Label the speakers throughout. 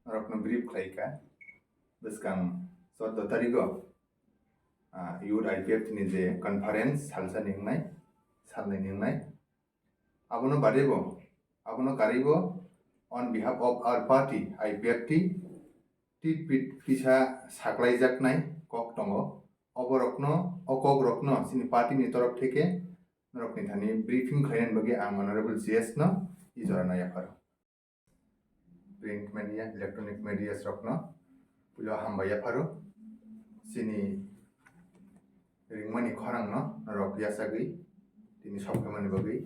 Speaker 1: Rokno brief khlaika bwskang 14 tariko youth IPF ni je conference salsa ningnai salnai ningnai abono badebo abono karibo on behalf of our party IPFT tit kisa saklaijaknai kok tongo oborokno okok rokno sini party ni torok theke norokni thani briefing khlaina bagi ang honorable GS no ijora nayafaro print media electronic media rokno pulo hambaya faro sini ringmani khorang no rok yasagui tini sokhamani bagui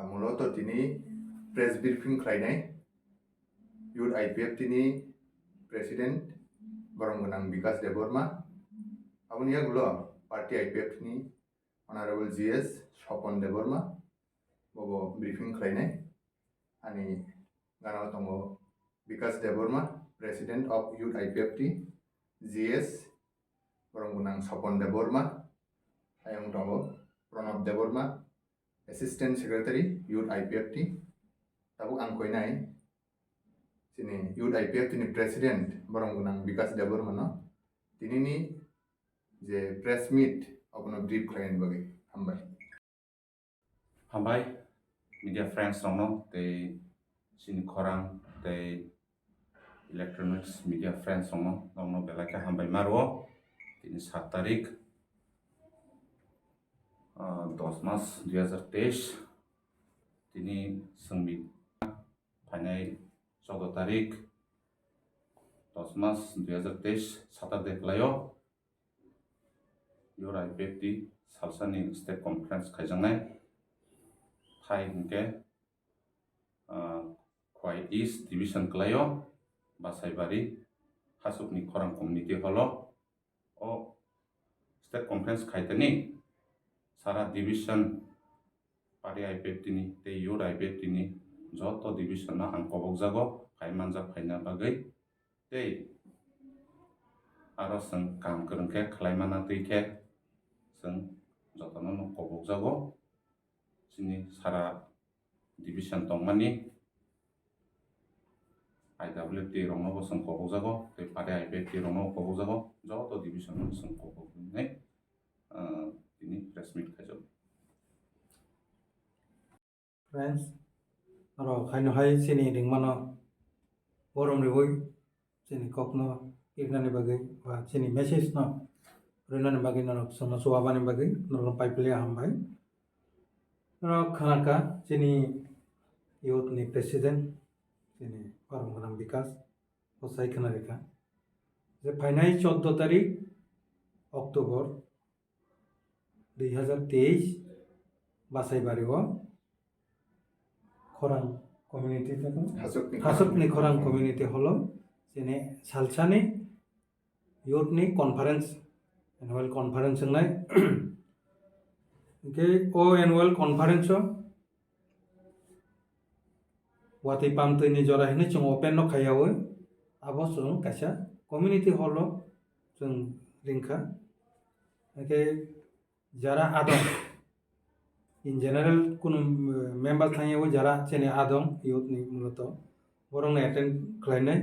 Speaker 1: muloto tini press briefing khlainai youth IPF tini president boronggonang Bikas Deborma aboni yagulo party IPF ni honorable GS Sopon Deborma bobo briefing khlainai ani ganao tongo Bikas Deborma president of youth IPFT GS boronggonang Sopon Deborma ayang tongo Pranab Deborma assistant secretary youth IPFT tabuk angkoinai sini youth IPFT ni president boronggonang Bikas Deborma no tini ni je press meet abono brief khlain bagi
Speaker 2: hambai media friends rongno tei sini khorang tei electronics media friends rongno belaka hambai maro tini 7 tarik 10 Mac 2023 tini sengmi phainai 14 tarik 10 Mac 2023 Saturday klayo youth IPFT salsani state conference khaijangnai Thai hingke Khwai East Division klayo Basaibari Hasupni Khorang Community Hall o State Conference khaitani Sara Division Party IPFT ni te youth IPFT ni joto division na ang kobokjago phaimanjak phaina bagai tei aro seng kam korongkhe khlaimana tuikhe seng jotono no kobokjago sini Sara division tongmani IWT rongno bo seng kobokjago tei Party IPFT rongno kobokjago joto division no seng koboknai ini press meet khaijak
Speaker 3: friends aro khaino hai sini ringmano borom riboi sini kokno irnani bagai wa sini message no rinani bagai no sono suwabani bagai no paipli hambai ro khanaka sini youth ni president sini boronggonang Bikas osai khanarika je phainai 14 tarik Oktober 2023 Basaibarigo Khorang community Hasupni Khorang community holo sini salsani youth ni conference annual conference ngai ke o annual conference wati pamtu ni jora hini chung open no khayawe abo chung kaisa community holo chung ringkha ke jara adong in general কোনো member থাইও যারা চেনে আদং youth নি মূলত বরং attend খাইনাই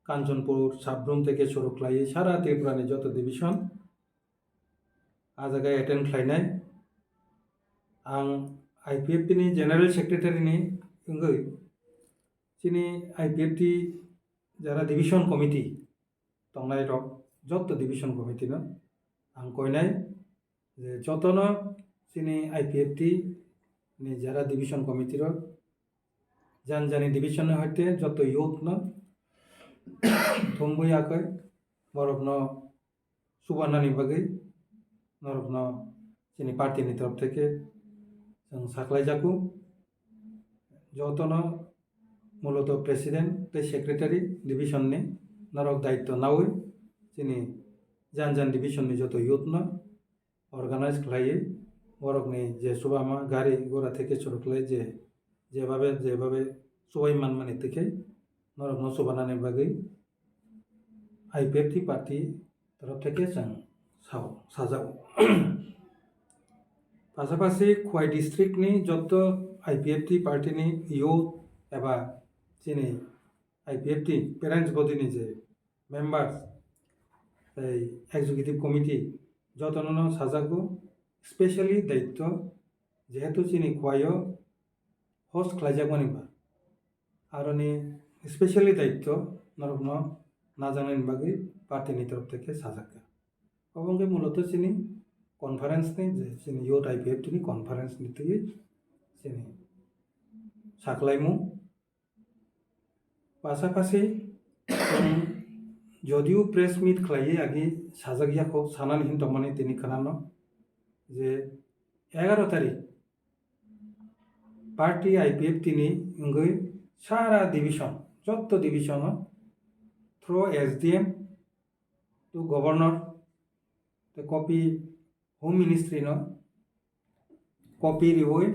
Speaker 3: Kanchanpur Sabroom থেকে শুরু খাই সারা ত্রিপুরানি যত ডিভিশন আ জায়গায় অ্যাটেন্ড খাইনাই আং IPFT ni general secretary ni ইংগৈ চিনি IPFT যারা ডিভিশন কমিটি তংনাই রক যত ডিভিশন কমিটি না আং কইনাই যে যতনো sini IPFT ni jara division committee ro janjani division hoite joto youth no thongbai akai borokno subanani bagai norokno sini party ni torop theke jong saklai jaku jotono muloto president te secretary division ni norok daitto naui sini janjan division ni joto youth no organize khlai বরকনি যে সুবামা গাড়ি গোড়া থেকে শুরু করে যেভাবে সবাই মানমানি থেকে নরক নসুবানানি বাগৈ IPFT পার্টি তরফ থেকে जों সাজাও পাশাপাশি খোয়াই ডিস্ট্রিক্টনি যত IPFT পার্টিনি ইউথ এবা চিনি IPFT প্যারেন্টস বডিনি যে মেম্বার্স এই এক্সিকিউটিভ কমিটি যতন সাজাগো স্পেশালি দায়িত্ব যেহেতু চিনি খোয়াইও হোস্ট খাইজাगमानिबा আরনি স্পেশালি দায়িত্ব নরকন না জানাইनि বাগै পার্টিनि তরফ থেকে সাজাকা অবঙ্গে মূলত চিনি কনফারেন্সনি যে চিনি ইউথ IPFTनि কনফারেন্সनि থেকে চিনি সাকলাইমু পাশাপাশি যদিও প্রেস মিট খাইয়ে আগে সাজাগিয়াখौ সানাनि हिनथमानि তিনি খানানো যে 11 তারিখ পার্টি IPFTनि ইংগৈ সারা ডিভিশন যত division through SDM to governor তো কপি হোম মিনিস্ট্রি ন কপি রিবই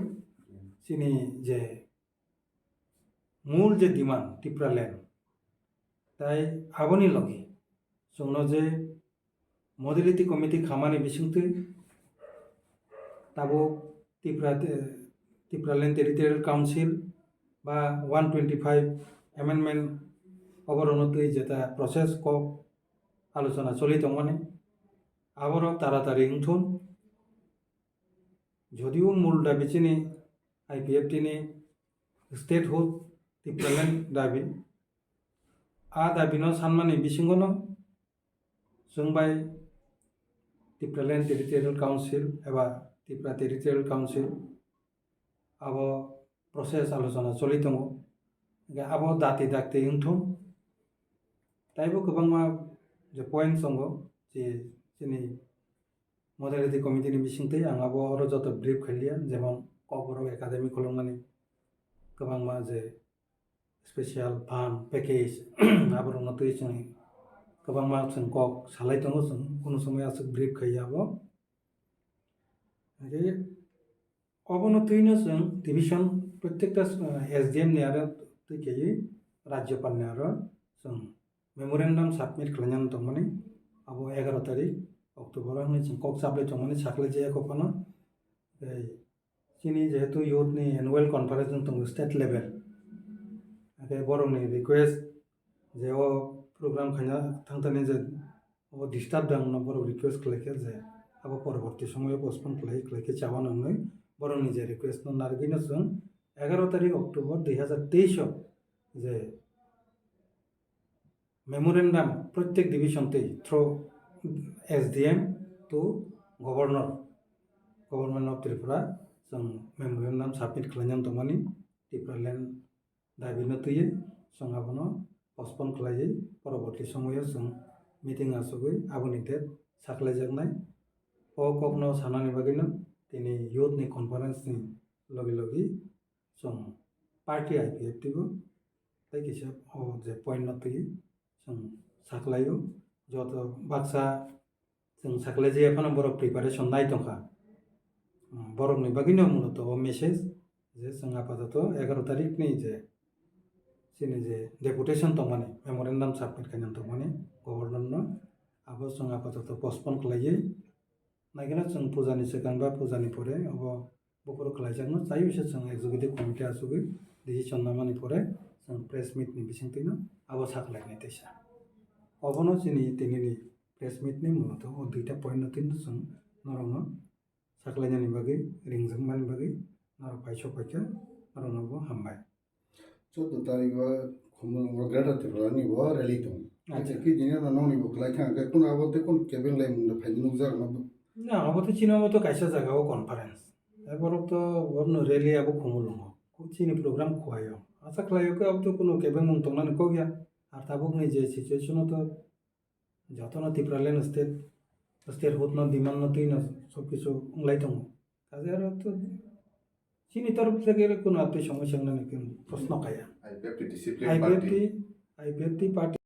Speaker 3: চিনি যে মূল যে ডিমান্ড ত্রিপুরা ল্যান্ড তাই আবনি লগে जोंनो जे मडेलिटी कमिटी खामानि बिसिंथै ताबो त्रिपुरा लैंड टेरिटोरियल काउंसिल बा 125 एमेंडमेंट अबरनतै जेता प्रसेस को आलोचना चलि दंमाने आबर ताड़ाताड़ी इंथुन যদিও মূল দাবি চিনি IPFTनि स्टेटहुड त्रिपुरा लैंड दाबि आ दाबिनो सानमानि बिसिंगनो जोंबाय त्रिपुरा लैंड टेरिटोरियल काउंसिल एबा त्रिपुरा टेरिटोरियल काउंसिल आबो प्रसेस आलोचना चलि दङ आबो दाते दाते इंथुन ताइबो गोबांमा जे पॉइंट्स दङ जे जोंनि मडेलिटी कमिटिनि बिसिंथै आं आबो आरो जत ब्रिफ खालिया जेमन ककबरक एकाडेमि खुलुमनानै गोबांमा जे स्पेशल फान्ड पैकेज आबरनतै जों गोबांमा जों कक सालाय दङ जों कुनु समय आसो ब्रिफ खायाबो जे अबनतैनो जों डिविजन प्रत्येकटा SDM नि आरो तैखायै राज्यपालनि आरो जों मेमोरेंडम सबमिट खालामनानै दंमाने आबो 11 तारिख अक्टोबर जों कक साप्लाय दंमाने साख्लाय जाया कखनो चिनि जेहेतु युथनि एनुअल कनफारेन्स दं स्टेट लेभेल बरंनि रिक्वेस्ट जे ओ प्रोग्राम खाना थांतानि जे ओ डिस्टार्ब दं बर रिक्वेस्ट खालायखे जे अब परवर्ती समय पोस्टपोन खालायखे चाबाननै बरंनि जे रिक्वेस्ट न नारगैनो जों 11 तारिख अक्टोबर 2023 जे मेमोरेंडम प्रत्येक डिविजन ते through SDM to government of Tripura जों मेमोरेंडम सबमिट खालामनानै दंमानि त्रिपुरा लैंड दाबिनो तैयै जों आबनो पोस्टपोन खालायै परवर्ती समय जों मीटिंग आसुगै आबोनि डेट साख्लायजानाय ककनो सानानि बागैनो दिनै युथनि कनफारेन्सनि लगे लगे जों पार्टी IPFTबो जायखिया जे पॉइंट तैयै जों साख्लायो जत बाक्सा जों साख्लाय जायाफानो बर प्रिपारेशन नाय दंखा बरंनि बागैनो मूलत मेसेज जे जों आपातत 11 तारिखनि जे जोंनि जे डेपुटेशन दंमाने मेमोरेंडम सबमिट खालामनानै दंमाने गवर्नरनो आबो जों आपातत पोस्टपोन खालायै नागिरना जों फुजानि सिगां बा फुजानि परे अब बपर खालायजानो जाय बिसोर जों एग्जिकिउटिभ कमिटि आसुगै डिसिजन नामानि परे जों प्रेस मिटनि बिसिंथैनो आबो साख्लायनाय तैसा अबनो जोंनि दिनैनि प्रेस मिटनि मूलत दुइटा पॉइंट नथैनो जों नरनो साख्लायनायनि बागै रिंजोंमानि बागै नर फायसफायखो नरनोबो हामबाय
Speaker 4: 14 तारिखआ ग्रेटर त्रिपुरानि रैली दं अच्छा कि दिने नौनि बखलाय थांगे कोन आबोते कोन केबें लाय मुंडा फाइनल जागोन
Speaker 3: ना आबोते चिनाबोते कायसा जागाव कॉन्फ्रेंस एबरक तो वरनो रैली आबो खुमुलुङ चिनि प्रोग्राम खुवायो आशा खालायो कि अब तो कोनो केबें मुं तंनानै को गया आर ताबुकनि जे सिचुएशन तो जतन त्रिपुरा लैंड स्टेट होतनो डिमांड नतैनो सब किछु उंगलाय दङ काजे आरो तो चिनि तरफ থেকে কোনো আপনি সমস্যা নাই প্রশ্ন খায়া
Speaker 1: IPFT discipline party
Speaker 3: IPFT party